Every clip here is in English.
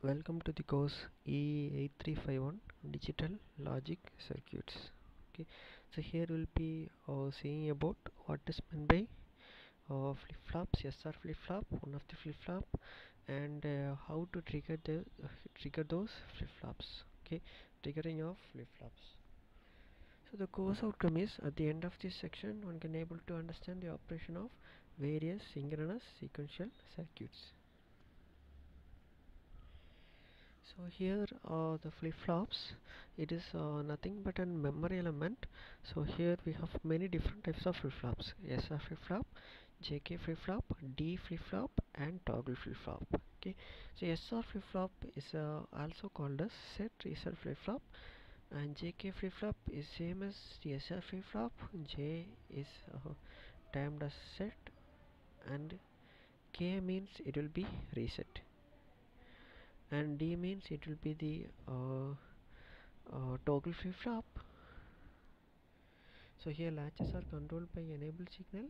Welcome to the course E8351 Digital Logic Circuits. Okay, so here we'll be seeing about what is meant by flip-flops, SR flip-flop, one of the flip-flop, and how to trigger those flip-flops. Okay, triggering of flip-flops. So the course outcome is at the end of this section one can able to understand the operation of various synchronous sequential circuits. So here the flip-flops, it is nothing but a memory element. So here we have many different types of flip-flops: SR flip-flop, JK flip-flop, D flip-flop, and toggle flip-flop. Okay, so SR flip-flop is also called as set reset flip-flop, and JK flip-flop is same as the SR flip-flop. J is timed as set, and K means it will be reset, and D means it will be the toggle flip-flop. So here latches are controlled by enable signal,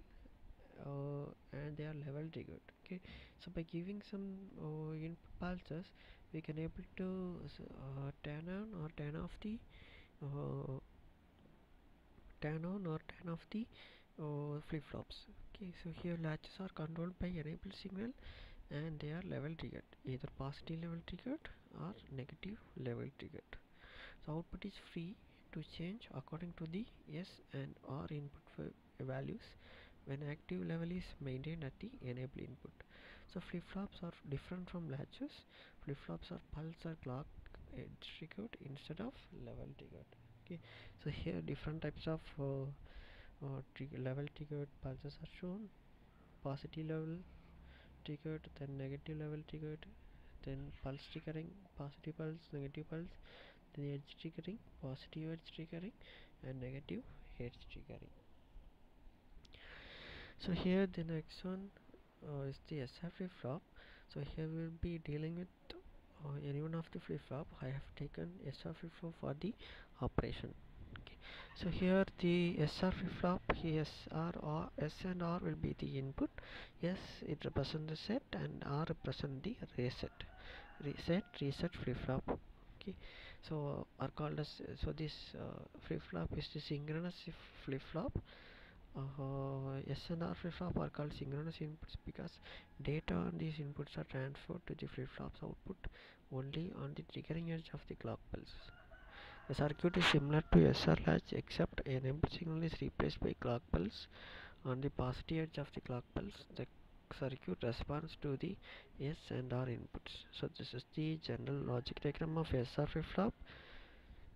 and they are level triggered. Okay, so by giving some input pulses we can able to turn on or turn off the uh, flip-flops. Okay, so here latches are controlled by enable signal and they are level triggered, either positive level triggered or negative level triggered. So output is free to change according to the S and R input values when active level is maintained at the enable input. So flip-flops are different from latches. Flip-flops are pulse or clock edge triggered instead of level triggered. Okay, so here different types of level triggered pulses are shown: positive level triggered, then negative level triggered, then pulse triggering, positive pulse, negative pulse, then edge triggering, positive edge triggering, and negative edge triggering. So here the next one is the SR flip-flop. So here we will be dealing with any one of the flip-flop. I have taken SR flip-flop for the operation. Okay. So here the SR flip-flop, S and R will be the input. S it represent the set and R represent the reset. Reset flip-flop. Okay, so are called as this flip-flop is the synchronous flip-flop. SNR flip-flop are called synchronous inputs because data on these inputs are transferred to the flip-flop's output only on the triggering edge of the clock pulse. The circuit is similar to SR latch except enable signal is replaced by clock pulse on the positive edge of the clock pulse. The circuit responds to the S and R inputs. So this is the general logic diagram of SR flip-flop,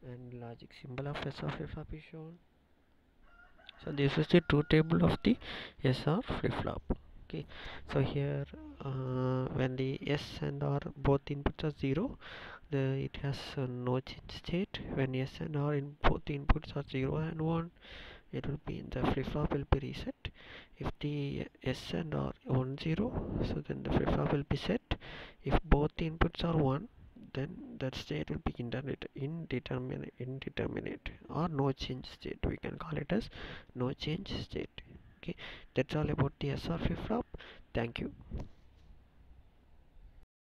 and logic symbol of SR flip-flop is shown. So this is the truth table of the SR flip-flop. Okay, so here when the S and R both inputs are 0, it has no change state. When S and R in both inputs are 0 and 1, it will be in the flip-flop will be reset. If the S and R 1 0, so then the flip-flop will be set. If both inputs are 1, then that state will be indeterminate or no change state. We can call it as no change state. Okay, that's all about the SR flip-flop. Thank you.